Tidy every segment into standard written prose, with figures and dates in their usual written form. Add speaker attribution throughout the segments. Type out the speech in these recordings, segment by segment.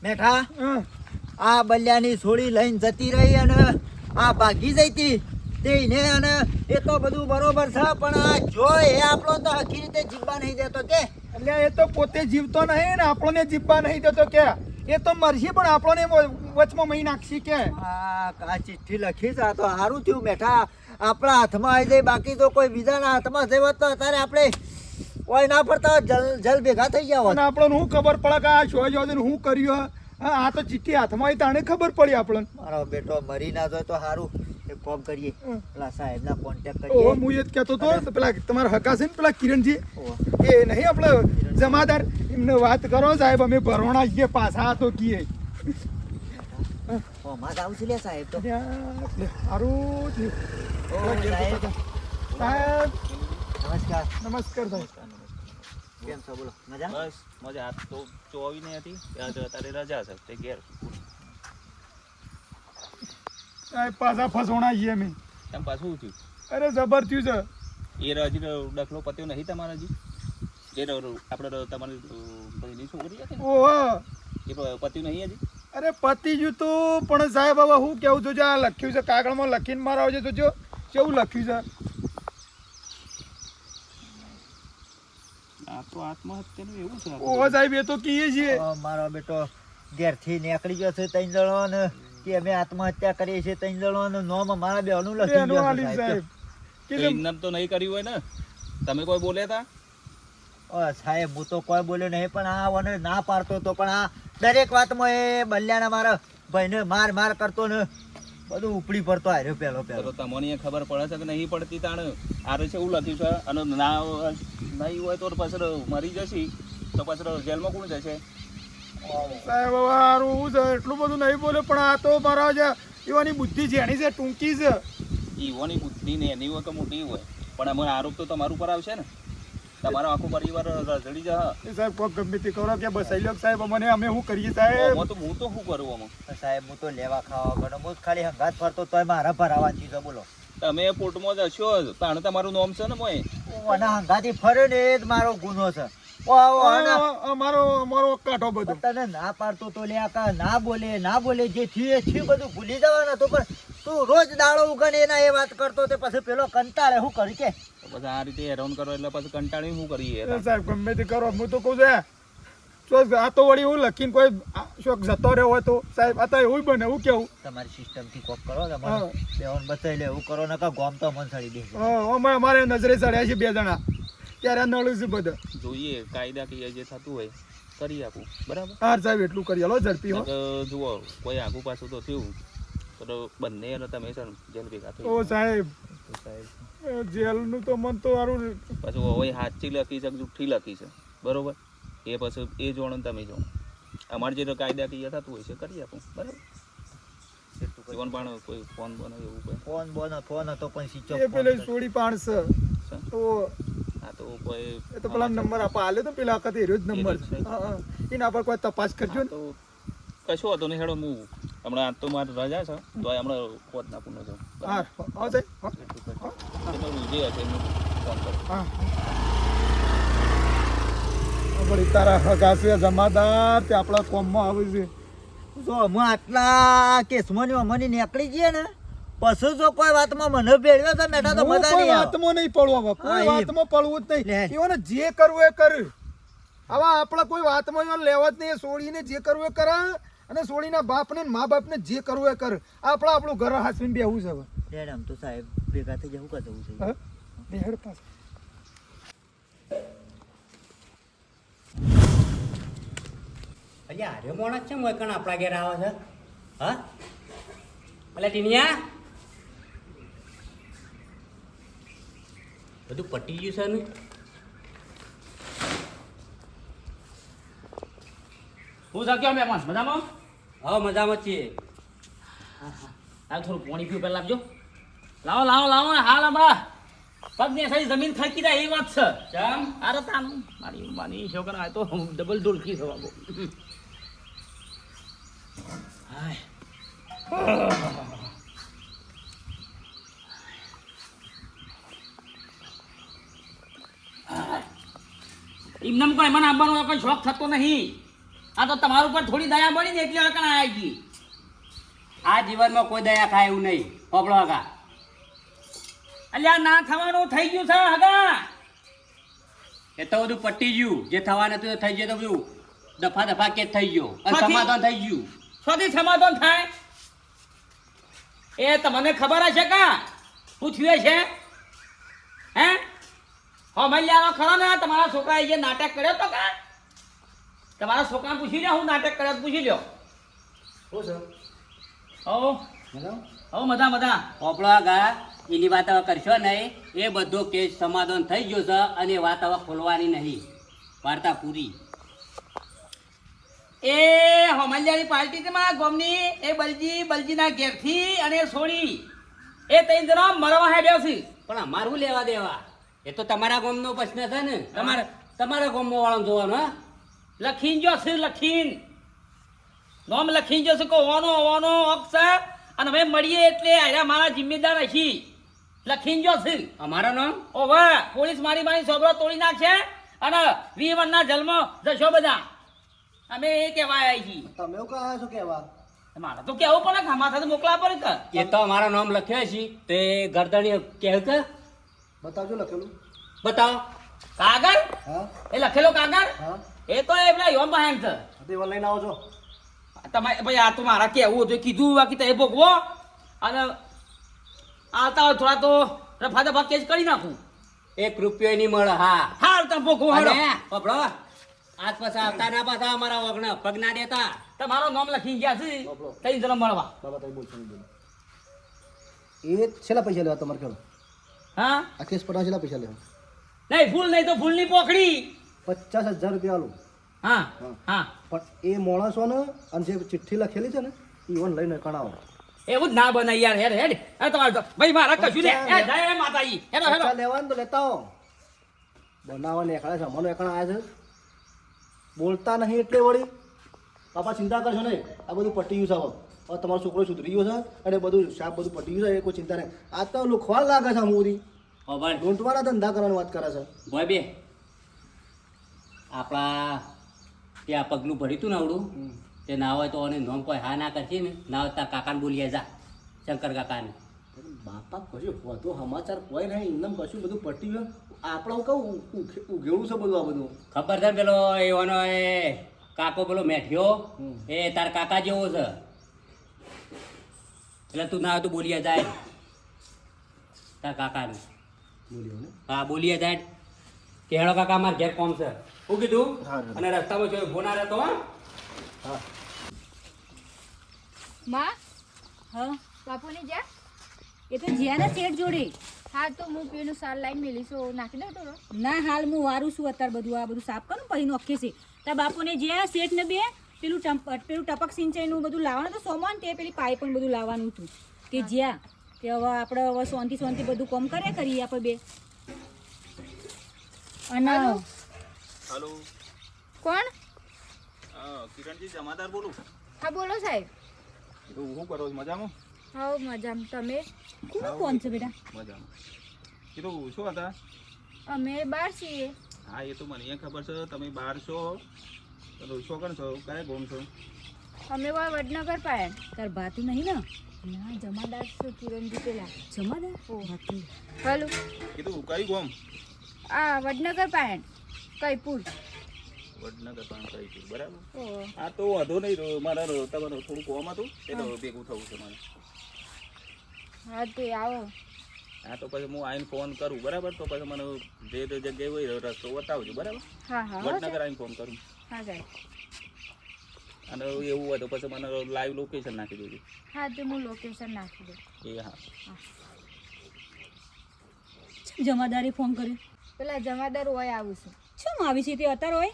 Speaker 1: મેઠા આ બલ્યાની છોડી લઈને જતી રહી અને આ ભાગી જઈતી તેને અને એ તો બધું બરોબર છે પણ આ જો એ આપણો તો હકી રીતે જીવવા નહીં દેતો કે
Speaker 2: એટલે એ તો પોતે જીવતો નહીં ને આપણને જીવવા નહીં દેતો કે એ તો મરશે પણ આપણને વચમાં મહી નાખશી કે
Speaker 1: આ ચિઠ્ઠી લખી છે આ તો સારું થયું મેઠા આપણા હાથમાં આવી જાય બાકી તો કોઈ બીજાના હાથમાં જઈ હોત તો અત્યારે આપણે કોઈ ના પડતા જલ ભેગા થઈ ગયા હોત
Speaker 2: અને આપણને શું ખબર પડે કે આ શોજ શું કર્યું આ તો ચિઠ્ઠી હાથમાં આવી તાણે ખબર પડી આપણને
Speaker 1: મારો બેટો મરી ના જાય તો સારું એક કામ કરીએ પેલા સાહેબના કોન્ટેક્ટ
Speaker 2: ઓ
Speaker 1: કરીએ
Speaker 2: હું એ જ કહેતો હતો પેલા તમારા હકા છે ને પેલા કિરણજી એ નહીં આપણે જમાદાર એમને વાત કરો સાહેબ અમે ભરવાના છીએ પાછા તો કીએ
Speaker 1: માં આવું છું લે સાહેબ તો
Speaker 2: સારું સાહેબ
Speaker 1: નમસ્કાર
Speaker 2: નમસ્કાર સાહેબ
Speaker 1: કેમ છો બોલો મજા
Speaker 3: બસ મજા આજ તો ચોવી નહીં હતી ત્યાં અત્યારે રજા છે તે ઘેર
Speaker 2: સાહેબ પાછા ફસવાના છીએ અમે
Speaker 3: તેમ પાછું થયું
Speaker 2: અરે જબર થયું છે
Speaker 3: એ હજી ડખલો પત્યો નહીં તમારા હજી જે આપણે તમારી ભાઈની છોકરી હતી ને
Speaker 2: ઓહો
Speaker 3: એ પત્યું નહીં હજી
Speaker 2: અરે પતી ગયું તું પણ સાહેબ હવે હું કેવું છું આ લખ્યું છે કાગળમાં લખીને મારા આવજે તો જો કેવું લખ્યું છે
Speaker 3: આ તો આત્મહત્યાનું એવું છે
Speaker 2: ઓહો સાહેબ એ તો કહીએ છીએ
Speaker 1: મારો બેટો ઘેરથી નીકળી ગયો છે ત્રણ જણો ને કે અમે આત્મહત્યા કરીએ છીએ ત્રણ જણો નું નામ અમારા બેનું લખી
Speaker 2: બેનો
Speaker 1: ગયું
Speaker 2: આલી
Speaker 1: છે
Speaker 2: સાહેબ
Speaker 1: સાહેબ
Speaker 3: ઇનામ તો નહીં કર્યું હોય ને તમે કોઈ બોલ્યા હતા
Speaker 1: સાહેબ હું તો કોઈ બોલ્યો નહીં પણ આ મને ના પાડતો હતો પણ આ દરેક વાતમાં એ બલ્યાના મારા ભાઈને માર કરતો ને બધું ઉપડી પડતો આવ્યો પેલો
Speaker 3: તો તમને ખબર પડે છે કે નહીં પડતી તાણ આરે છે એવું લખ્યું છે અને ના નહીં હોય તો પાછળ મરી જશે તો પાછળ જેલમાં કોણ જશે
Speaker 2: સાહેબ હવે હારું હું છે એટલું બધું નહીં બોલ્યો પણ આ તો મારા જે એવાની બુદ્ધિ જેણી છે ટૂંકી છે
Speaker 3: ઈવોની બુદ્ધિ ને એની હોય કે મોટી હોય પણ અમે આરોપ તો તમારું પર આવશે ને તમારો આખો પરિવાર રજડી જા
Speaker 2: એ સાહેબ કોઈ ગમે તે કરો કે બસાઈ લો સાહેબ મને અમે શું કરીએ સાહેબ
Speaker 3: હું તો શું કરું અમે
Speaker 1: સાહેબ હું તો લેવા ખાવા ગયો હું ખાલી હંગાત ફરતો તોય મારા ભરાવાની છે બોલો
Speaker 3: તમે પોર્ટમાં જશો તાણે તમારું નામ છે ને મોય
Speaker 1: અને હંગાથી ફરે ને એ જ મારો ગુનો છે
Speaker 2: અમારો કાંઠો બધો
Speaker 1: તને ના પાડતો તો લે ના બોલે જે થયું એ થયું બધું ભૂલી જવાનું હતું પણ તું રોજ દાડો ઉગને એના એ વાત કરતો તે પછી પેલો કંટાળે શું કરી કે
Speaker 3: પછી આ રીતે હેરાન કરો એટલે પછી કંટાળી શું કરીએ
Speaker 2: સાહેબ ગમે તે કરો હું તો કહું છું આ તો વળી હું લખીને કોઈ શોખ જતો રહ્યો હોય તો સાહેબ આ તો એવું બને એવું કેવું
Speaker 1: તમારી સિસ્ટમ થી કોક કરો ને મને બેવન બતાવી લે એવું કરો ને કા ગોમ તો મન સડી દે
Speaker 2: અમારે નજરે ચડ્યા છે બે જણા ત્યારે નળું છે બધા
Speaker 3: જોઈએ કાયદાકીય જે થતું હોય કરી આપું બરાબર
Speaker 2: હા સાહેબ એટલું કરી હાલો ઝડપી હો
Speaker 3: જુઓ કોઈ આગુ પાછું તો થયું તો બંને અને તમે છે ને જેલ ભેગા થઈ
Speaker 2: ઓ સાહેબ જેલનું તો મન તો સારું
Speaker 3: પાછું હવે સાચી લખી છે જુઠ્ઠી લખી છે બરોબર એ પછી એ જોડો ને તમે જોડો અમારે જે કાયદાકીય થતું હોય છે કરી આપું બરાબર પણ કોઈ ફોન બનો એવું કોઈ
Speaker 1: ફોન હતો પણ સ્વિચ
Speaker 2: એ પેલે સોડી પાડશે તો
Speaker 3: હા તો કોઈ
Speaker 2: એ તો પેલા નંબર આપા આલે તો પેલા વખતે એરો જ નંબર છે હા એના પર કોઈ તપાસ કરજો ને
Speaker 3: તો કશું હતું નહીં હેડો હું હમણાં આજ તો મારે રજા છે તો હમણાં કોટ ના પૂનો છું
Speaker 2: હા હા સાહેબ
Speaker 3: જે હશે એનું ફોન કરો
Speaker 2: હા વળી તારા હગાસે જમાદાર તે આપણા કોમમાં આવે છે
Speaker 1: જો અમે આટલા કેસમાં ને અમને નીકળી જઈએ ને પછી જો કોઈ વાતમાં મને ભેળવ્યો તો બેઠા તો મજા નહીં આવે
Speaker 2: વાતમાં નહીં પડવા કોઈ વાતમાં પડવું જ નહીં એઓને જે કરવું એ કર હવે આપણે કોઈ વાતમાં લેવા જ નહીં સોળીને જે કરવું એ કરે અને સોળીના બાપને મા બાપને જે કરવું એ કર આપણે આપણું ઘર હાસવીને બેહવું છે હવે
Speaker 1: આમ તો સાહેબ ભેગા થઈ જવું કા જવું છે
Speaker 2: બેહડ પાસ
Speaker 4: અલ્યા આર્યો માણસ છે મોય કણ આપણા ઘેર આવે છે હા અલ્યા ટીનિયા બધું પટી ગયું છે ને હું શક્યો મહેમાન મજામાં હા મજામાં છીએ હાલ થોડું પાણી પીવું પહેલાં આપજો લાવો હાલ હમણાં પગ ને સારી જમીન ખડકી જાય એ વાત છે કેમ અરે તાનું મારી છોકરા તો ડબલ ડોલકી થવા બહુ એમને કોઈ મને આવવાનો કોઈ શોખ થતો નહીં આ તો તમારા ઉપર થોડી દયા મળી ને એટલે અકણ આયા છીએ.
Speaker 5: આ જીવનમાં કોઈ દયા ખાય એવું નહીં પોપડો હગા.
Speaker 4: અલ્યા ના થવાનું થઈ ગયું છે હગા.
Speaker 5: એ તો બધું પટી ગયું. જે થવાનું હતું એ થઈ ગયું. તો બધું દફા દફા કેસ થઈ ગયો અને
Speaker 4: સાચી.
Speaker 5: સમાધાન થઈ ગયું.
Speaker 4: શોથી સમાધાન થાય એ તમને ખબર હશે કા પૂછ્યું છે હે હમલ્યાનો ખરો ને તમારા છોકરાએ જે નાટક કર્યો તો કા તમારા છોકરાને પૂછી લ્યો હું નાટક કર્યો તો પૂછી લ્યો. હો મજા મજા.
Speaker 5: પોપડો હગા એની વાત હવે કરશો નહીં. એ બધો કેસ સમાધાન થઈ ગયો છે અને એ વાત હવે ખોલવાની નહીં. વાર્તા પૂરી.
Speaker 4: એ હમલિયાની પાર્ટી છે મારા ગામની એ બલજીના ઘેરથી અને સોળી એ ત્રણ જણા મરવા હેડ્યો છે.
Speaker 5: પણ અમારું લેવા દેવા એ તો તમારા ગામનો પ્રશ્ન છે ને. તમારા ગામમાં વાળો જોવાનો. હા
Speaker 4: લખીન જો છે લખીન નોમ લખીન જો છે કો ઓનો અક્ષર અને હવે મળીએ એટલે આયા મારા જિમ્મેદાર હશી લખીન જો છે
Speaker 5: અમારો નામ
Speaker 4: ઓવે પોલીસ મારી સોબરો તોડી નાખશે અને વીવનના જન્મ જશો બધા અમે એ કહેવા આવ્યા છીએ.
Speaker 2: તમે એવું કહો છો કેવા
Speaker 4: મારે તો કેવું પડે કે માથા તો મોકલા પડે કે
Speaker 5: એ તો અમારો નામ લખ્યો છે તે ગરદણી કહે કે
Speaker 2: બતાવજો લખેલું
Speaker 5: બતાવો.
Speaker 4: કાગળ
Speaker 2: હા
Speaker 4: એ લખેલો કાગળ
Speaker 2: હા
Speaker 4: એ તો એ પેલા યોમ બહેન છે.
Speaker 2: તે લઈને આવો છો
Speaker 4: તમારે ભાઈ આ તો મારા કેવું હતું કીધું બાકી તો એ ભોગવો અને આવતા હોય થોડા તો રફા દફા કેસ કરી નાખું.
Speaker 5: 1 રૂપિયો નહીં મળે. હા
Speaker 4: હાર તમે ભોગવો હારો.
Speaker 5: અને પોપડો આજ પાછા આવતા ના પાછા અમારા વગણા પગ ના દેતા.
Speaker 4: તમારું નામ લખી ગયા છે કઈ જરા મળવા.
Speaker 2: બાબા તમે બોલશો નહીં બોલો એ છેલ્લા પૈસા લેવા તમારે ખેડો
Speaker 4: હા
Speaker 2: આ કેસ પટા છેલ્લા પૈસા લેવા
Speaker 4: નહીં ફૂલ નહીં તો ફૂલની પોખડી.
Speaker 2: 50,000 રૂપિયા આલું
Speaker 4: હા હા
Speaker 2: પણ એ માણસો ને અને જે ચિઠ્ઠી લખેલી છે ને ઈવન લઈને કણાવો
Speaker 4: એવું જ ના બને યાર હેડ હેડ એ તમારે તો ભાઈ મારા કશું ને એ જય માતાજી હેડો હેડો.
Speaker 2: પૈસા લેવાનું તો લેતા હો બનાવવા નીકળે છે અમારો એકણા આવ્યા છે બોલતા નહીં એટલે વળી બાપા ચિંતા કરશો નહીં આ બધું પટી ગયું છે હવે તમારો છોકરો સુધરી ગયો છે અને બધું શાપ બધું પટી ગયું છે એ કોઈ ચિંતા નહીં આ તો લુખવાડ લાગે છે અમુરી
Speaker 5: ઓ ભાઈ
Speaker 2: લૂંટવાના ધંધા કરવાની વાત કરે છે
Speaker 5: ભાઈ બે આપણા ત્યાં પગલું ભર્યું હતું ને આવડું તે ના હોય તો અને નોમ કોઈ હા ના કરશે ને ના હોય તાર કાકાને બોલીએ જા શંકર કાકાને.
Speaker 2: બાપા કશું વધુ સમાચાર કોઈ નહીં એમનેમ કશું બધું પટી ગયું આપણે કહું ઉઘેડું છે બધું આ બધું
Speaker 5: ખબર છે ને પેલો એવાનો એ કાકો પેલો મેઠ્યો એ તાર કાકા જેવો છે એટલે તું ના હોય તો બોલીએ જાય તાર કાકાને.
Speaker 2: બોલ્યો ને
Speaker 5: હા બોલીએ જાય કે હેડો કાકા અમારે ઘેર કોમ છે. શું કીધું?
Speaker 2: હા.
Speaker 5: અને રસ્તામાં જોયું ભોના રહેતો હા.
Speaker 2: હા
Speaker 6: માં
Speaker 7: હા
Speaker 6: બાપુને જા
Speaker 7: એ તો જ્યાં ને શેઠ જોડે.
Speaker 6: હા તો હું પેલું સાલ લાઈન મેલીશું નાખી દઉં તો
Speaker 7: ના હાલ હું વારું છું અત્યારે બધું આ બધું સાફ કરું પછી નોખે છે તાર બાપુને જ્યાં શેઠ ને બે પેલું ટપક સિંચાઈનું બધું લાવવાનું તો સોમાન તે પેલી પાઇપ પણ બધું લાવવાનું હતું તે જ્યાં તે હવે આપણે હવે શાંતિ બધું કામ કર્યા કરીએ આપણે બે. અને
Speaker 3: હાલો
Speaker 6: કોણ
Speaker 3: કિરણજી જમાદાર બોલું.
Speaker 6: હા બોલો સાહેબ
Speaker 3: શું કરો છો મજામાં?
Speaker 6: હા મજામાં તમે
Speaker 7: કોનો ફોન છે બેટા?
Speaker 3: મજામાં. કીધું શું હતા?
Speaker 6: અમે બહાર છીએ
Speaker 3: હા એ તો મને અહીંયા ખબર છે તમે બહાર છો તો શું કરો છો કયા ગોમ છો?
Speaker 6: અમે વડનગર પાયા
Speaker 7: તાર ભાતું નહીં ને?
Speaker 6: ના જમાદાર છું કિરણજી પેલા
Speaker 7: જમાદાર ભાતું.
Speaker 6: હાલો
Speaker 3: કીધું કઈ ગોમ?
Speaker 6: આ વડનગર પાયણ કઈપુર
Speaker 3: વડનગર પણ કઈ છું બરાબર.
Speaker 6: ઓ
Speaker 3: હા તો વાંધો નહીં મારે તમારું થોડું કોમ હતું એટલે ભેગું થવું છે મારે.
Speaker 6: હા તે આવો
Speaker 3: હા તો પછી હું આવીને ફોન કરું બરાબર. તો પછી મને જે તે જગ્યાએ હોય રસ્તો બતાવજો બરાબર.
Speaker 6: હા હા હો
Speaker 3: વડનગર
Speaker 6: સાહેબ.
Speaker 3: આવીને ફોન કરું.
Speaker 6: હા સાહેબ
Speaker 3: અને એવું હોય તો પછી મને લાઈવ લોકેશન નાખી દેજો.
Speaker 6: હા તો હું લોકેશન નાખી દઉં
Speaker 3: એ હા
Speaker 7: ચમ જમાદારે ફોન કર્યો?
Speaker 6: પેલા જમાદાર હોય આવું છું
Speaker 7: શું આવી છે તે અત્યારે હોય?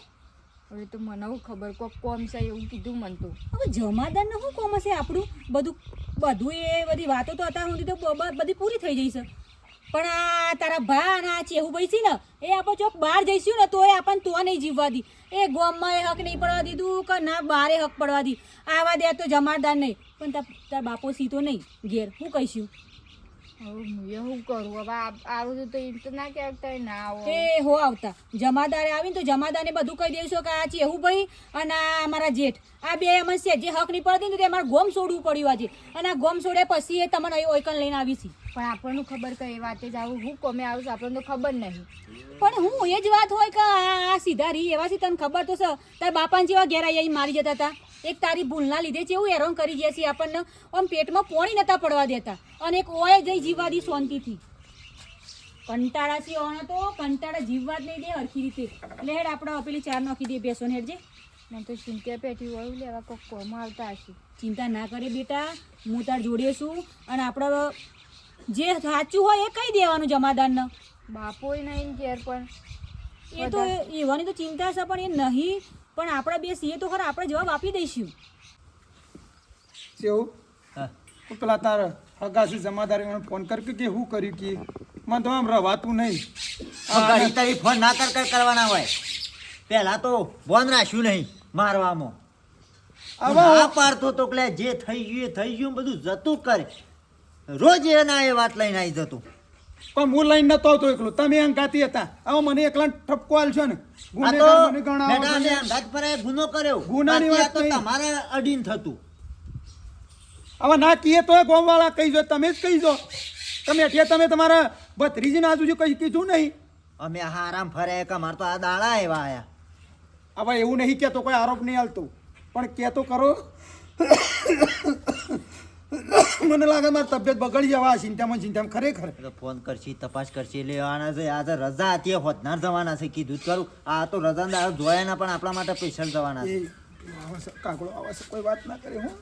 Speaker 6: હવે તો મને હું ખબર કોક કોમ છે એવું કીધું મને તો
Speaker 7: હવે જમાદારને શું કોમ હશે આપણું બધું એ બધી વાતો તો અત્યાર સુધી તો બધી પૂરી થઈ જઈ છે પણ આ તારા ભા અને આ ચેહુભાઈ છે ને એ આપણે ચોક બહાર જઈશું ને તોય આપણને તો નહીં જીવવા દી. એ ગામમાં એ હક નહીં પડવા દીધું કે ના બહારે હક પડવા દી. આવા દે તો જમાદાર નહીં પણ તાર બાપો સીતો નહીં ઘેર હું કહીશું
Speaker 6: હવે હું કરું હવે આવું તો એમ તો ના કહેતા ના આવો
Speaker 7: તે હો આવતા જમાદારે આવીને તો જમાદારને બધું કહી દઈશું કે આ ચેહુભાઈ અને આ અમારા જેઠ આ બે એમ છે જે હક નહીં પડતી ને તે અમારે ગોમ છોડવું પડ્યું આજે અને આ ગોમ છોડ્યા પછી એ તમને અહીં ઓયકન લઈને આવી છે
Speaker 6: પણ આપણને ખબર કઈ વાતે જ આવું હું કોમે આવું છું આપણને તો ખબર નહીં
Speaker 7: પણ હું એ જ વાત હોય કે આ સીધા રી એવા છે તને ખબર તો છે તારા બાપાને જેવા ઘેર આવી મારી જતા હતા એક તારી ભૂલના લીધે છે એવું હેરાન કરી ગયા છે આપણને આમ પેટમાં પોણી નતા પડવા દેતા અને એક ઓય જઈ જીવવા દી શાંતિથી કંટાળા છે ઓનો તો કંટાળા જીવવા જ નહીં દે હરખી રીતે એટલે હેડ આપણે પેલી ચાર નાખી દે બેસો ને હેડજે
Speaker 6: મને તો ચિંતા પેટી વળું લેવા કોક કોમ આવતા હશે
Speaker 7: ચિંતા ના કરે બેટા હું તાર જોડે છું અને આપણે જે સાચું હોય એ કહી દેવાનું જમાદારને
Speaker 6: બાપોય નહીં ઘેર પણ
Speaker 7: એ તો એવાની તો ચિંતા છે પણ એ નહીં પણ આપણે બે છીએ તો ખરા આપણે જવાબ આપી દઈશું
Speaker 2: કેવું પેલા તાર હગાસી જમાદારે ફોન કર કે શું કર્યું કે મને તો આમ રવાતું નહીં
Speaker 1: ઘડી તારી ફોન ના કરવાના હોય પહેલા તો બોન રાખ્યું નહીં મારવામાં આ પાડતો તો કે જે થઈ ગયું એ થઈ ગયું બધું જતું કરે રોજ એના એ વાત લઈને આવી જતું
Speaker 2: પણ હું લઈને નતો આવતો એકલો તમે અંગાતી હતા હવે મને એકલા ઠપકો આલશો ને
Speaker 1: આ તો
Speaker 2: ગુનેગાર મને ગણાવો
Speaker 1: બેટા
Speaker 2: છો ને.
Speaker 1: અમે અંગાત પર ગુનો કર્યો
Speaker 2: ગુનાની
Speaker 1: બાકી આ
Speaker 2: વાત
Speaker 1: તો
Speaker 2: નહીં.
Speaker 1: તમારે અડીન થતું
Speaker 2: હવે ના કહીએ તો ગોમવાળા કહી દો તમે જ કહી દો તમે એટલે તમે તમારા ભત્રીજીને આજુ કઈ કીધું નહીં
Speaker 1: અમે આરામ ફરે કે અમારે તો આ દાડા એવા આયા
Speaker 2: હવે એવું નહીં કહેતો કોઈ આરોપ નહીં હાલતો પણ કહેતો કરો મને લાગે મારી તબિયત બગડી જવા ચિંતામાં ખરેખર
Speaker 1: તો ફોન કરશી તપાસ કરશી લેવાના છે આજે રજા હતી હોતનાર જવાના છે કીધું જ કરું આ તો રજા દાળ જોયા ના પણ આપણા માટે સ્પેશિયલ જવાના છે
Speaker 2: એ આવે છે, કાગડો આવે છે, કોઈ વાત ના કરે હું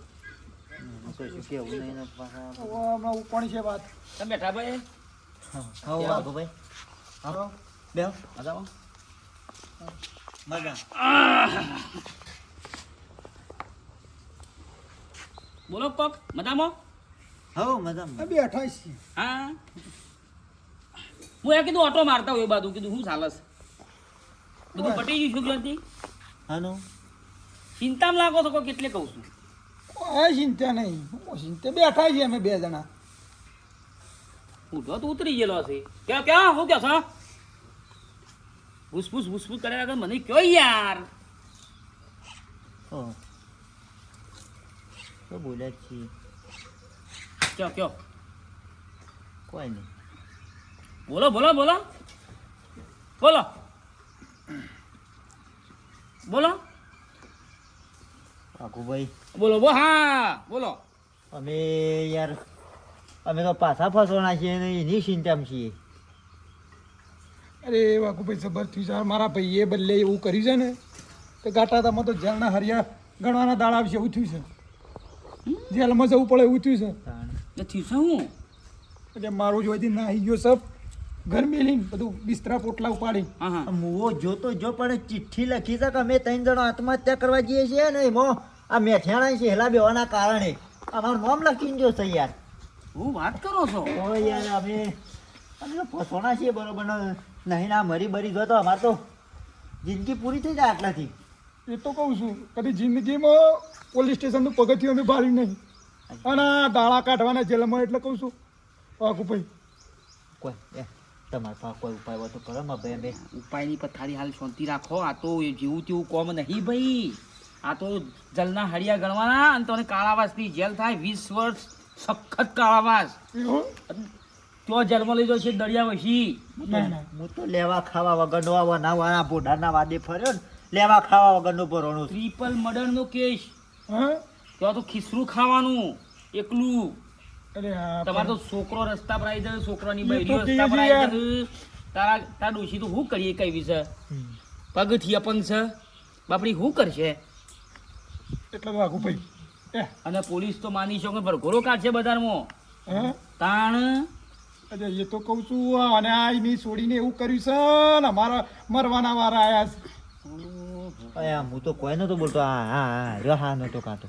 Speaker 1: કશું કેવું નહીં ને પાછા.
Speaker 2: હમણાં કોની છે વાત
Speaker 4: તમે બેઠા ભાઈ
Speaker 1: હો વાઘુભાઈ આવો બેહો
Speaker 4: મજામાં
Speaker 1: મજા
Speaker 4: બોલો પગ મજામાં
Speaker 1: હો મજા
Speaker 2: આ બેઠા છીએ
Speaker 4: હા હું એ કીધું ઓટો મારતા હોય એ બાજુ કીધું શું ચાલે છે બધું પટી ગયું છોકરાથી
Speaker 1: હાનું
Speaker 4: ચિંતામાં લાગો છો કોઈ કેટલે કહું છું
Speaker 2: આ ચિંતા નહીં ચિંતા બેઠા છીએ અમે બે જણા
Speaker 4: ઉઠો તો ઉતરી ગયેલો હશે ક્યાં ક્યાં શું કહો છો ભૂસભૂસ કર્યા વગર મને કયો યાર
Speaker 1: હો તો બોલ્યા જ છીએ
Speaker 4: કયો
Speaker 1: કોઈ નહીં
Speaker 4: બોલો બોલો બોલો બોલો બોલો
Speaker 1: વાઘુભાઈ
Speaker 4: બોલો બો હા બોલો
Speaker 1: અમે યાર અમે તો પાછા ફસવાના છીએ ને એની ચિંતામાં છીએ
Speaker 2: અરે વાઘુભાઈ જબર થયું છે મારા ભાઈએ બદલે એવું કર્યું છે ને તો ગાટાતામાં તો જેલના હરિયા ગણવાના દાડા આવશે એવું થયું છે જેલમાં જવું પડે એવું થયું
Speaker 1: તાણ.
Speaker 4: એ થયું છે હું
Speaker 2: છે એટલે મારું જોઈતી ના આવી ગયો સબ ઘર મેલીને બધું બિસ્તરા પોટલા ઉપાડી
Speaker 4: હા હા
Speaker 1: મુવો જોતો જો પણ ચિઠ્ઠી લખી છે કે અમે 3 જણો આત્મહત્યા કરવા જઈએ છીએ ને એમાં આ મેઠિયાણા છેલ્લા બેવાના કારણે અમારું નામ લખીને જો છે યાર
Speaker 4: હું વાત કરો છો
Speaker 1: ઓ યાર અમે તો ફસવાના છીએ બરોબર નહીં ના મરી બરી જો તો અમારે તો જિંદગી પૂરી થઈ જાય આટલાથી
Speaker 2: એ તો કહું છું કદી જિંદગીમાં પોલીસ સ્ટેશનનું પગથિયું અમે ભાળ્યું નહીં અને આ દાડા કાઢવાના જેલમાં એટલે કહું છું વાઘુભાઈ
Speaker 1: કોઈ તમારા પાસે કોઈ ઉપાય હોય તો કરો માં ભાઈ બે
Speaker 4: ઉપાયની પથારી હાલ શાંતિ રાખો આ તો એ જેવું તેવું કોમ નહીં ભાઈ આ તો જલના હળિયા ગણવાના અને તને કાળાવાસની જેલ થાય 20 વર્ષ સખત કાળાવાસ
Speaker 2: એવું?
Speaker 4: તો જેલમાં લઈ જાય છે દરિયા વસી
Speaker 2: ના ના
Speaker 1: હું તો લેવા ખાવા વગરનો આ બોઢાના વાદે ફર્યો ને લેવા ખાવા વગરનો ભરવાનું
Speaker 4: ટ્રિપલ મર્ડરનો કેસ
Speaker 2: હા
Speaker 4: તો આ તો ખીસરું ખાવાનું એકલું
Speaker 2: અરે હા
Speaker 4: તમારે તો છોકરો રસ્તા પર આવી જાય છોકરાની
Speaker 2: એ તો
Speaker 4: બૈરીઓ
Speaker 2: કહીએ
Speaker 4: રસ્તા પર
Speaker 2: છીએ
Speaker 4: આવી જાય તારા ડોશી તો શું કરીએ કઈ વિશે પગથી અપંગ છે બાપડી શું કરશે
Speaker 2: એટલે વાઘુભાઈ
Speaker 4: અને પોલીસ તો માની શકો ભરઘોડો કાઢશે બજારમાં
Speaker 2: હા
Speaker 4: તાણ
Speaker 2: અરે એ તો કહું છું અને આ એની છોડીને એવું કર્યું છે ને અમારા મરવાના વાળા આયા છે
Speaker 1: હું તો કોઈ નતો બોલતો હા નતો કાંતો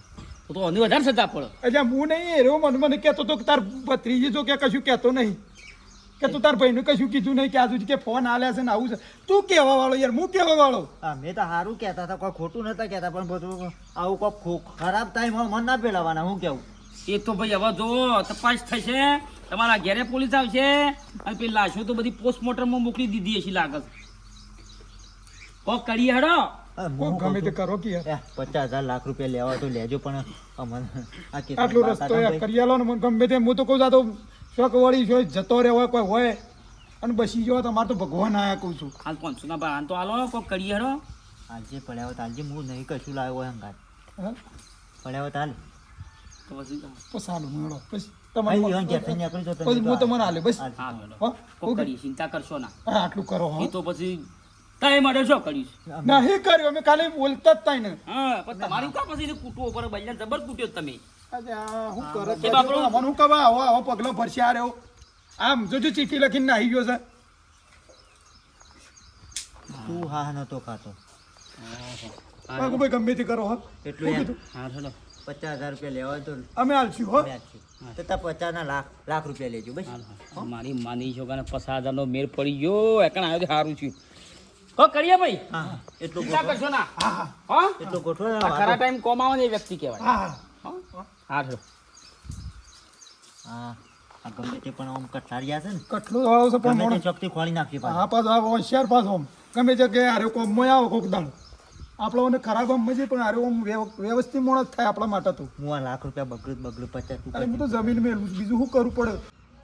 Speaker 4: તો આની વધારે સજા પડે
Speaker 2: અચ્છા હું નહીં એરો મને કહેતો તો કે તાર ભત્રીજી તો કે કશું કહેતો નહીં કે તું તાર ભાઈનું કશું કીધું નહીં કે આજુ કે ફોન આલ્યા છે ને આવું છે તું કહેવા વાળો યાર હું કહેવા વાળો
Speaker 1: મેં તો સારું કહેતા હતા કોઈ ખોટું નતા કહેતા પણ બધું આવું કોઈ ખરાબ ટાઈમ મન ના પેલાવાના હું કેવું
Speaker 4: એ તો ભાઈ હવે જો તપાસ થશે તમારા ઘેરે પોલીસ આવશે અને પેલી લાશો તો બધી પોસ્ટમોર્ટમમાં મોકલી દીધી હશે લાગે છે. કોક કરીએ હેડો.
Speaker 2: કોક ગમે તે કરો કે યાર.
Speaker 1: 50,000 લાખ રૂપિયા લેવા તો લેજો, પણ અમને આ કેસમાં
Speaker 2: આટલો
Speaker 1: વાત
Speaker 2: રસ્તો
Speaker 1: આતા
Speaker 2: યાર કરી આલો ને મને ગમે તે. હું તો કહું છું આ તો શોખ વળી જો જતો રહેવો કોઈ હોય અને બસી જવા તમારે તો ભગવાન આયા કહું છું.
Speaker 4: હાલ 500 ના ભાવ તો હાલો, કોક કરીએ હેડો.
Speaker 1: આજે પડ્યા હોત આજે હું નહીં કશું લાવ્યો હોય અંગાત.
Speaker 2: હા?
Speaker 1: પડ્યા હોત હાલ
Speaker 4: તો પછી
Speaker 2: તો સારું મળો પછી
Speaker 1: ભાઈ
Speaker 2: તમારે
Speaker 1: ઈવન ઘેરથી નીકળી તો
Speaker 2: પછી હું તમને હાલે બસ.
Speaker 1: હાલ.
Speaker 4: હા હેડો.
Speaker 2: હો?
Speaker 4: કોક કરીએ, ચિંતા કરશો ના.
Speaker 2: હા આટલું કરો
Speaker 4: એ
Speaker 2: હા.
Speaker 4: તો પછી તારે માટે શું કરીશ?
Speaker 2: ના હે કર્યું અમે કાલે બોલતા જ તાઈ ને.
Speaker 4: હા, પણ તમારી કા પછી કૂટવો ઉપર બલ્યા જબર કૂટ્યો તમે.
Speaker 2: અરે આ હું કરે
Speaker 4: એ બાપડો.
Speaker 2: મને હું કવા આવો પગલો ભરશે આ રહ્યો. આમ જોજો ચીઠી લખીને નાહી ગયો છે.
Speaker 1: તું હા નતો ખાતો
Speaker 2: બાપુ ભાઈ ગમે તે કરો હો.
Speaker 1: એટલું યાર
Speaker 4: હા હેડો.
Speaker 1: 50,000 રૂપિયા લેવા હોય તો
Speaker 2: અમે હાલશું હો.
Speaker 1: વ્યાજ છે. તો તાર 50 લાખ રૂપિયા લેજો બસ.
Speaker 4: મારી માની છોકરાને 50,000 નો મેળ પડી ગયો એકણ આવ્યો સારું થયું. કોક કરીએ ભાઈ,
Speaker 1: હા હા એટલું
Speaker 4: ચિંતા
Speaker 1: ગોઠવો.
Speaker 4: કરશો ના.
Speaker 2: હા હા
Speaker 4: હા,
Speaker 1: એટલું ગોઠવો ને
Speaker 4: આ ખરા
Speaker 1: વાતો.
Speaker 4: ટાઈમ કોમાવો ને એ વ્યક્તિ કહેવાય.
Speaker 2: હા હા.
Speaker 4: હા હેડો.
Speaker 1: હા આ ગમે તે પણ આમ કઠારિયા છે ને
Speaker 2: કટલું વાળો છે પણ
Speaker 1: ગમે તે
Speaker 2: મોણો.
Speaker 1: ચોકથી ખોળી નાખી પાછું.
Speaker 2: હા પાછો આ હોશિયાર પાછો આમ. ગમે તે કે આરે કોમ મોય આવો કોક દાડો. આપણો ખરાબ આમ મજે પણ આરે આમ વ્યવસ્થિત મોણસ થાય આપણા માટે તો.
Speaker 1: હું આ લાખ રૂપિયા બગડું 50
Speaker 2: અરે હું તો જમીન મેળવું છું. બીજું શું કરવું પડે.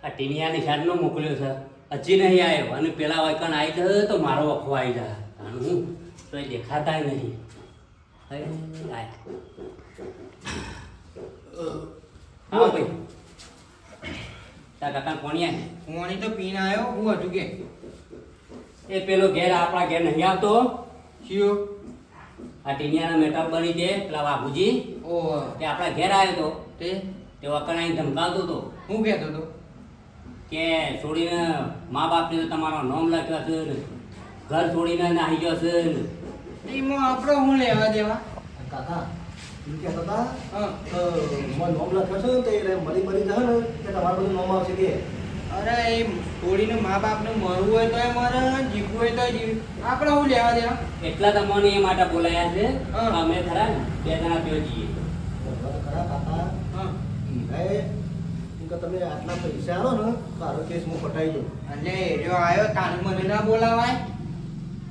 Speaker 5: આ ટીનિયાની શાળનો મોકલ્યો છે હજી નહીં આવ્યો અને પેલા વાયકણ આવી જાય તો મારો વખો આવી જાય અને હું તો એ દેખાતા નહીં. હવે આય. આવો ભાઈ તાર કાકા કોણી આય
Speaker 8: પાણી તો પીને આવ્યો હું હતું કે
Speaker 5: એ પેલો ઘેર આપણા ઘેર નહીં આવતો
Speaker 8: શિયો
Speaker 5: આ ટીનિયાના મેટર બની દે પેલા વાઘુજી
Speaker 8: ઓ
Speaker 5: તે આપણા ઘેર આવ્યો તો
Speaker 8: તે
Speaker 5: તે વકણ આવીને ધમકાવતો હતો
Speaker 8: હું કહેતો હતો
Speaker 5: કે છોડીને મા બાપને તો તમારો નામ લખ્યો છે ને ઘર છોડીને નાહી ગયો છે ને
Speaker 8: એમાં આપણો હું લેવા દેવા
Speaker 9: કાકા એમ કહેતા હતા
Speaker 8: હા
Speaker 9: મને નોમ લખ્યો છે ને તે એટલે મરી જાય ને કે તમારું બધું નોમ આવશે કે
Speaker 8: અરે એ છોડીને મા બાપને મરવું હોય તોય મરે જીવવું હોય તોય જીવ આપણે હું લેવા દેવા
Speaker 5: એટલા તમને એ માટે બોલાયા છે
Speaker 8: હા.
Speaker 5: અમે ખરા ને બે જણા ત્યાં જઈએ
Speaker 9: બરાબર ખરા કાકા
Speaker 8: હા
Speaker 9: ઈરાએ એમ કે તમે આટલા પૈસા આવો ને તો આરો કેસ હું પટાઈ દઉં
Speaker 8: એટલે જો આવ્યો તાને મને ના બોલાવાય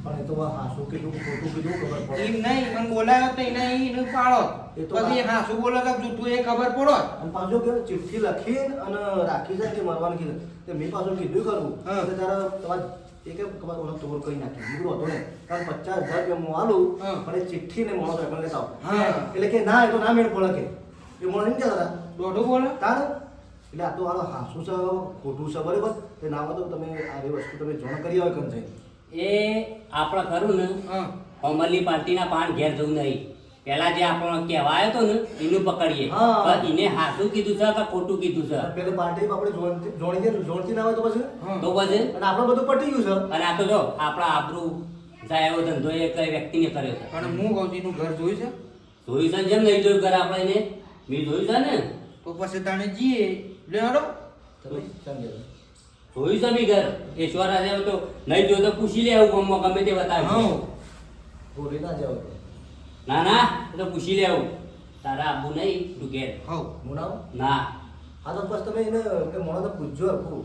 Speaker 9: પણ એ તો હાસું કીધું ખોટું કીધું ખબર પડે
Speaker 8: એમ નહીં મને બોલાયો તો એને પાડો
Speaker 9: એ તો
Speaker 8: પછી હા શું બોલો કે જૂઠું એ ખબર પડો
Speaker 9: અને પાછું કે ચિઠ્ઠી લખીને અને રાખી જાય કે મરવાનું કીધું તે મેં પાછું કીધું ખરું
Speaker 8: હા.
Speaker 9: એટલે તારા તમારે એ કે ખબર ઓળખ તોડ કરી નાખી બીજું હતો ને કારણ 50,000 રૂપિયા હું આલું
Speaker 8: હા.
Speaker 9: પણ એ ચિઠ્ઠી ને મોણસ રેકર્ડ લેતા આવો.
Speaker 8: હા.
Speaker 9: એટલે કે ના એ તો ના મેળ પડે કે એ મોણસ એમ કહેતા હતા
Speaker 8: દોઢું બોલો
Speaker 9: તાર એટલે આ તો આ હાસું છે ખોટું છે બરાબર તે ના હોય તો તમે આ એ વસ્તુ તમે જોણ કરી આવે કેમ છે
Speaker 5: એ આપણે ખરું ને
Speaker 8: હા
Speaker 5: અમરલી પાર્ટીના પાન ઘેર જવું નહીં પેલા જે આપણો કહેવા આવ્યો હતો ને એનું પકડીએ
Speaker 9: હા.
Speaker 5: પણ એને હાચું કીધું છે કે ખોટું કીધું છે
Speaker 9: પેલી પાર્ટી આપણે જોણતી ના હોય તો પછી
Speaker 5: તો પછી
Speaker 9: અને આપણે બધું પટી ગયું છે
Speaker 5: અને આ તો જો આપણા આબરૂ જાય એવો ધંધો એ કઈ વ્યક્તિને કર્યો છે
Speaker 8: પણ હું કહું છું એનું ઘર જોયું છે
Speaker 5: જોયું છે ને જેમ નહીં જોયું ઘર આપણે એને મેં જોયું છે ને
Speaker 8: તો પછી તાણે જઈએ લે હડો
Speaker 9: તમે સમજે
Speaker 5: જોયું છે બી ઘર ઈશ્વરા જેવું તો નહીં જોયું તો પૂછી લે આવું ગમો ગમે તે બતાવે
Speaker 8: હા
Speaker 9: ભૂલી ના જાવ
Speaker 5: ના ના એ તો પૂછી લેવું તારા આબુ નહીં તું ઘેર
Speaker 8: હવ
Speaker 9: હું ના આવું?
Speaker 5: ના
Speaker 9: હા તો બસ તમે એને કે મોણસને પૂછજો હરખું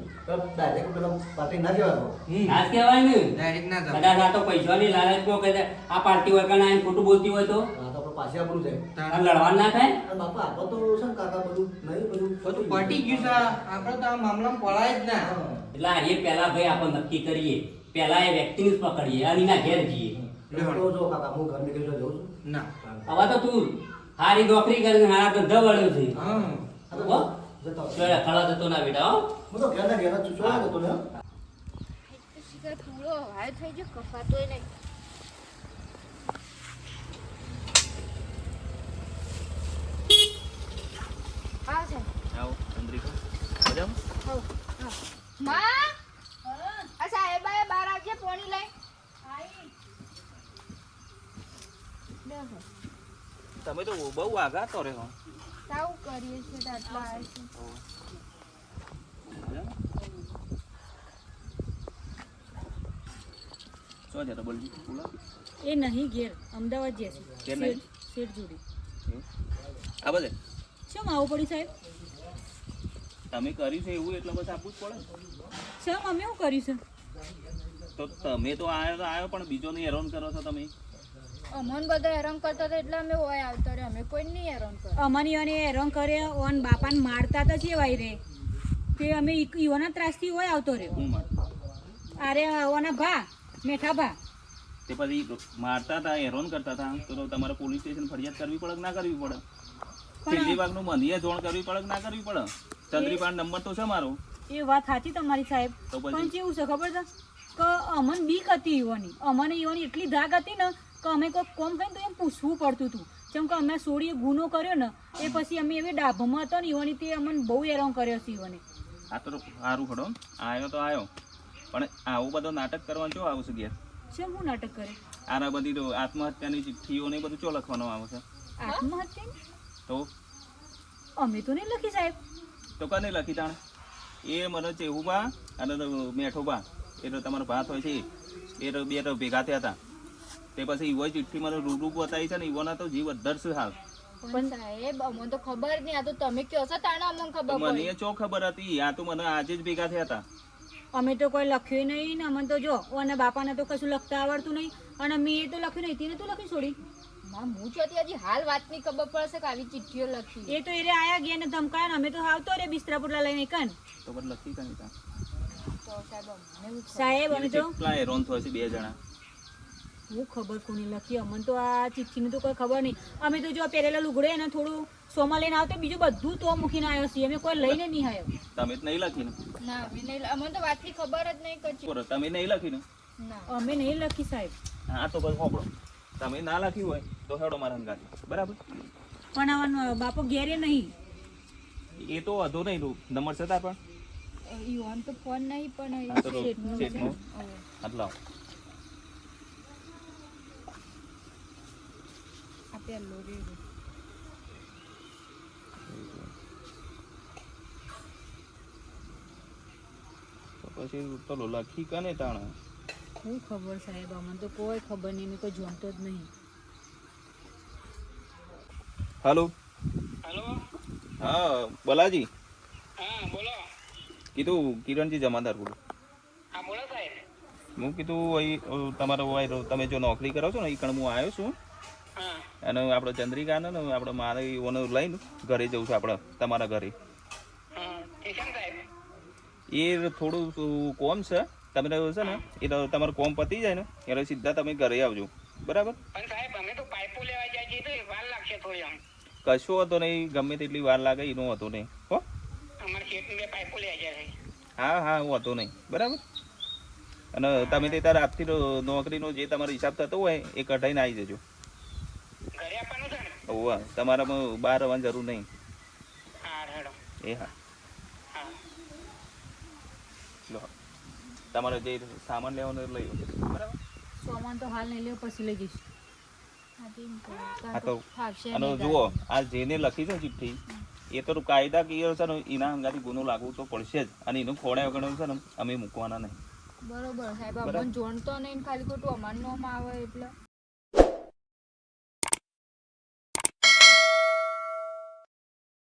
Speaker 9: ડાયરેક્ટ પેલા પાર્ટી ના કહેવાનો
Speaker 5: ના જ કહેવાય ને
Speaker 8: ડાયરેક્ટ ના જાવ
Speaker 5: કદાચ આ તો પૈસાની લાલચમાં કહે છે, આ પાર્ટી હોય કે ના ખોટું બોલતી હોય તો
Speaker 9: હા તો આપણે પાછી આપણું છે
Speaker 5: આ લડવાનું ના થાય
Speaker 9: અને બાપા આપણે તો છે ને કાકા બધું નહીં બધું
Speaker 8: બધું પટી ગયું છે આપણે તો આ મામલામાં પડાય જ ના
Speaker 9: હા.
Speaker 5: એટલે આ એ પહેલા ભાઈ આપણે નક્કી કરીએ પહેલા એ વ્યક્તિને જ પકડીએ અને એના ઘેર જઈએ
Speaker 9: હું તો જો કાકા હું ઘર નીકળી જઉં છું
Speaker 8: ના
Speaker 5: હવે તો તું સારી નોકરી કરીને સારા ધંધા વળ્યો છે
Speaker 8: હા
Speaker 5: હો?
Speaker 9: જતો
Speaker 5: ચોરે ખળા જતો ના બેટા હો
Speaker 9: હું તો ઘેરના ઘેર જ છું ચોરા જતો ને
Speaker 6: પૂરો હાય થઈ ગયો કપાતોય નહીં. હા છે
Speaker 3: આવો ચંદ્રિકા મજામાં?
Speaker 6: હવ હા માં આ સાહેબાએ બાર આવજે પોણી લઈ બેસો
Speaker 3: તમે તો બહુ આગા તો રે હો
Speaker 6: સાવ કરીએ છે તો આટલા આવે છે
Speaker 3: શું છે ડબલ બોલા
Speaker 7: એ નહીં ઘેર અમદાવાદ જશે
Speaker 3: ઘેર નહીં?
Speaker 7: શેઠ જોડી
Speaker 3: આ બધે
Speaker 7: શું આવું પડ્યું સાહેબ
Speaker 3: તમે કર્યું છે એવું એટલે બસ આપવું જ પડે
Speaker 7: સર અમે શું કર્યું છે?
Speaker 3: તો તમે તો આવ્યો પણ બીજોને હેરાન કરો છો તમે.
Speaker 6: અમન બધા હેરાન કરતા હતા એટલે અમે હોય આવતા રે અમે કોઈ નહીં હેરાન કરે
Speaker 7: અમને ઈવોને હેરાન કરે ઓન બાપાને મારતા તો છે વાય રે તે અમે ઈવોના ત્રાસથી હોય આવતો રહ્યો.
Speaker 3: હું માર
Speaker 7: અરે ઓના ભા મેઠા ભા
Speaker 3: તે પછી મારતા હતા હેરાન કરતા હતા તો તમારે પોલીસ સ્ટેશન ફરિયાદ કરવી પડે કે ના કરવી પડે? ચંદ્રીબાગનું મંદિરે જોણ કરવી પડે કે ના કરવી પડે? ચંદ્રીબાગ નંબર તો છે મારો.
Speaker 7: એ વાત સાચી તમારી સાહેબ,
Speaker 3: તો પછી?
Speaker 7: પણ કેવું છે ખબર છે કે અમને બીક હતી ઈવોની, અમને ઈવોની એટલી ધાક હતી ને કે અમે કોઈ કોમ કરીને તો એમ પૂછવું પડતું હતું. જેમ કે અમે સોડીએ ગુનો કર્યો ને એ પછી અમે એવી ડાભમાં હતો ને ઈવોની તે અમને બહુ હેરાન કર્યો છે ઈવોને.
Speaker 3: આ તો સારું ખડો આવ્યો તો આવ્યો પણ આવું બધો નાટક કરવાનું શું આવશે ઘેર?
Speaker 7: શેમ હું નાટક કરે?
Speaker 3: આના બધી તો આત્મહત્યાની ચિઠ્ઠીઓ ને એ બધું ચો લખવાનું આવે છે?
Speaker 7: આત્મહત્યા
Speaker 3: તો
Speaker 7: અમે તો નહીં લખી સાહેબ.
Speaker 3: તો કને લખી તાણે? એ મને ચેહુબા અને મેઠોબા એ તો તમારો ભાત હોય છે એ તો બે તો ભેગા થયા હતા તે પછી ઈવો ચિઠ્ઠી મને રૂબરૂ બતાવી છે ને ઈવોના તો જીવ અદ્ધર છે હાલ.
Speaker 6: પણ સાહેબ અમને તો ખબર નહીં આ તો તમે કહો છો તાણે અમને
Speaker 3: તો
Speaker 6: ખબર
Speaker 3: મને
Speaker 6: પડી
Speaker 3: એ ચો ખબર હતી આ તો મને આજે જ ભેગા થયા હતા.
Speaker 7: અમે તો કોઈ લખ્યું નહીં ને અમને તો જો અને બાપાને તો કશું લખતા આવડતું નહીં અને મેં એ તો લખ્યું નહીં તેને તો લખી છોડી.
Speaker 6: ના હું ચોથી હજી હાલ વાતની ખબર પડશે કે આવી ચિઠ્ઠીઓ લખી
Speaker 7: એ તો એરે આયા ગયા ને ધમકાયા ને અમે તો આવતો રે બિસ્તરા પોટલા લઈને કન.
Speaker 3: તો પછી લખી કાંઈ તા
Speaker 6: તો સાહેબ અમને એવું
Speaker 7: સાહેબ અમે તો
Speaker 3: કેટલા હેરાન થયો છે બે જણા.
Speaker 7: હું ખબર કોની લખી અમને તો આ ચિઠ્ઠીની તો કોઈ ખબર નહીં. અમે તો જો પહેરેલા લુગડે ને થોડું સોમાં લઈને આવતો બીજું બધું તો મૂકીને આવ્યો છીએ અમે કોઈ લઈને નહીં આવ્યો.
Speaker 3: તમે જ નહીં લખી ને?
Speaker 6: ના અમે નહીં અમને તો વાતની ખબર જ નહીં કચી
Speaker 3: બરોબર તમે નહીં લખી ને?
Speaker 6: ના
Speaker 7: અમે નહીં લખી સાહેબ.
Speaker 3: હા તો બસ હોપડો તમે ના લખ્યું હોય તો હેડો મારા હંગાથી બરાબર.
Speaker 7: પણ આવા બાપો ઘેરે નહીં.
Speaker 3: એ તો વધુ નહીં નંબર છે તાર પણ
Speaker 6: યુવાન તો ફોન નહીં પણ
Speaker 3: હા તો
Speaker 6: શેઠનું છે.
Speaker 3: શેઠનું
Speaker 6: હવે.
Speaker 3: હાથ લાવો.
Speaker 6: આ પેલો રેડો
Speaker 3: તો પછી તો લખી કને તાણે?
Speaker 7: શું ખબર સાહેબ અમને તો કોઈ ખબર નહીં, મેં કોઈ જોનતો જ નહીં.
Speaker 3: હાલો
Speaker 8: હેલો
Speaker 3: હા બલાજી
Speaker 8: હા બોલો
Speaker 3: કીધું કિરણજી જમાદાર બોલું.
Speaker 8: હા બોલો સાહેબ
Speaker 3: હું કીધું અહીં તમારો તમે જો નોકરી કરો છો ને એ કણ હું આવ્યો છું
Speaker 8: હા
Speaker 3: અને આપણે ચંદ્રિકાને ને આપણે મારે ઓને લઈને ઘરે જવું છે આપણે તમારા ઘરે.
Speaker 8: હા એ કેમ સાહેબ
Speaker 3: એ થોડું કોમ છે તમે છે ને એ તો તમારું કોમ પતી જાય ને એટલે સીધા તમે ઘરે આવજો બરાબર.
Speaker 8: પણ સાહેબ અમે તો પાઇપો લેવા જાય છે તો વાર લાગશે થોડી આમ
Speaker 3: કશો હતો નહીં ગમે તેટલી વાર લાગે એનો હતો નહીં હો.
Speaker 8: અમારે ખેતની બે પાઇપો લેવા જાય છે
Speaker 3: હા હા હું હતો નહીં બરાબર. અને તમે તે તાર આજથી નોકરીનો જે તમારો હિસાબ થતો હોય એ કઢાઈને આવી જજો.
Speaker 8: ઘરે આપવાનું છે ને
Speaker 3: હોવા તમારામાં બહાર આવવાની જરૂર નહીં.
Speaker 8: હા હેડો
Speaker 3: એ હા
Speaker 8: હા
Speaker 3: લો તમારે જે સામાન લેવાનો લઈ લો બરાબર.
Speaker 7: સામાન તો હાલ નહીં લેવો પછી લઈ જઈશ.
Speaker 3: હા તો અને જુઓ આ જેને લખી છે ચિઠ્ઠી એ તો કાયદાકીય છે ને એના અંગાથી ગુનો લાગવું તો પડશે જ અને એનું ખોડા વગર છે ને અમે મૂકવાના નહીં.
Speaker 6: બરોબર સાહેબ અમને જોણતો નહીં ખાલી ખોટું અમારું નામ આવે એટલે